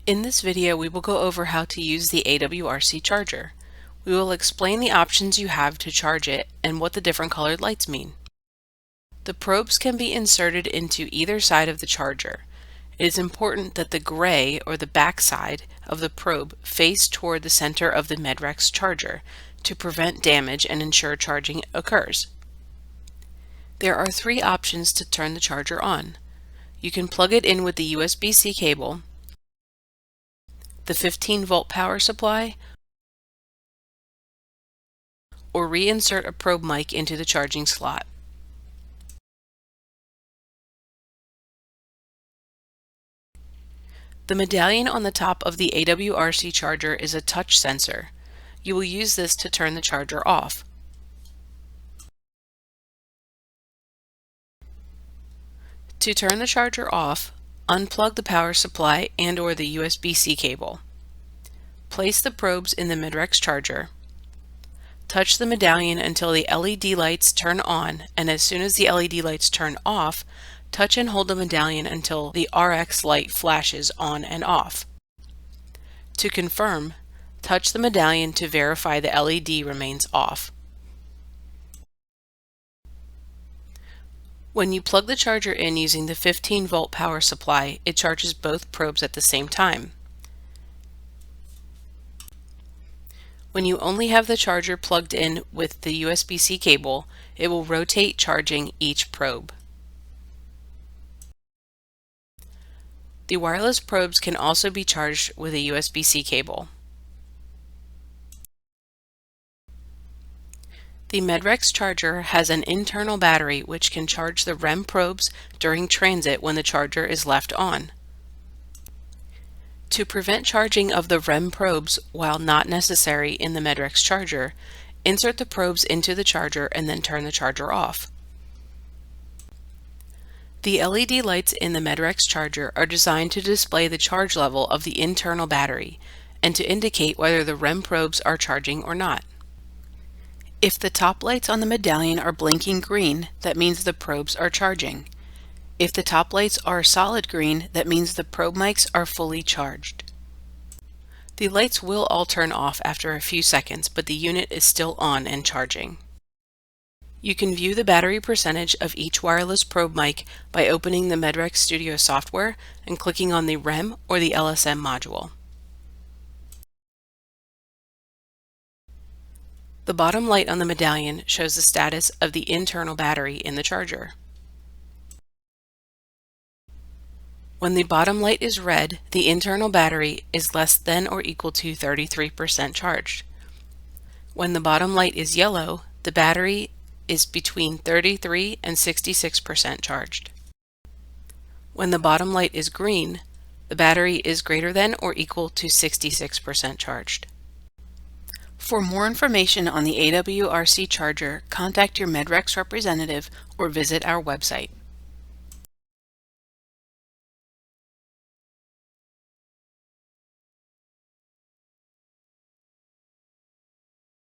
In this video, we will go over how to use the AWRC Charger. We will explain the options you have to charge it and what the different colored lights mean. The probes can be inserted into either side of the charger. It is important that the gray or the back side of the probe face toward the center of the AWRC Charger to prevent damage and ensure charging occurs. There are three options to turn the charger on. You can plug it in with the USB-C cable, the 15-volt power supply, or reinsert a probe mic into the charging slot. The medallion on the top of the AWRC charger is a touch sensor. You will use this to turn the charger off. To turn the charger off, unplug the power supply and/or the USB-C cable. Place the probes in the AWRC charger. Touch the medallion until the LED lights turn on, and as soon as the LED lights turn off, touch and hold the medallion until the RX light flashes on and off. To confirm, touch the medallion to verify the LED remains off. When you plug the charger in using the 15-volt power supply, it charges both probes at the same time. When you only have the charger plugged in with the USB-C cable, it will rotate charging each probe. The wireless probes can also be charged with a USB-C cable. The AWRC charger has an internal battery which can charge the REM probes during transit when the charger is left on. To prevent charging of the REM probes while not necessary in the AWRC charger, insert the probes into the charger and then turn the charger off. The LED lights in the AWRC charger are designed to display the charge level of the internal battery and to indicate whether the REM probes are charging or not. If the top lights on the medallion are blinking green, that means the probes are charging. If the top lights are solid green, that means the probe mics are fully charged. The lights will all turn off after a few seconds, but the unit is still on and charging. You can view the battery percentage of each wireless probe mic by opening the AWRC Studio software and clicking on the REM or the LSM module. The bottom light on the medallion shows the status of the internal battery in the charger. When the bottom light is red, the internal battery is less than or equal to 33% charged. When the bottom light is yellow, the battery is between 33 and 66% charged. When the bottom light is green, the battery is greater than or equal to 66% charged. For more information on the AWRC charger, contact your AWRC representative or visit our website.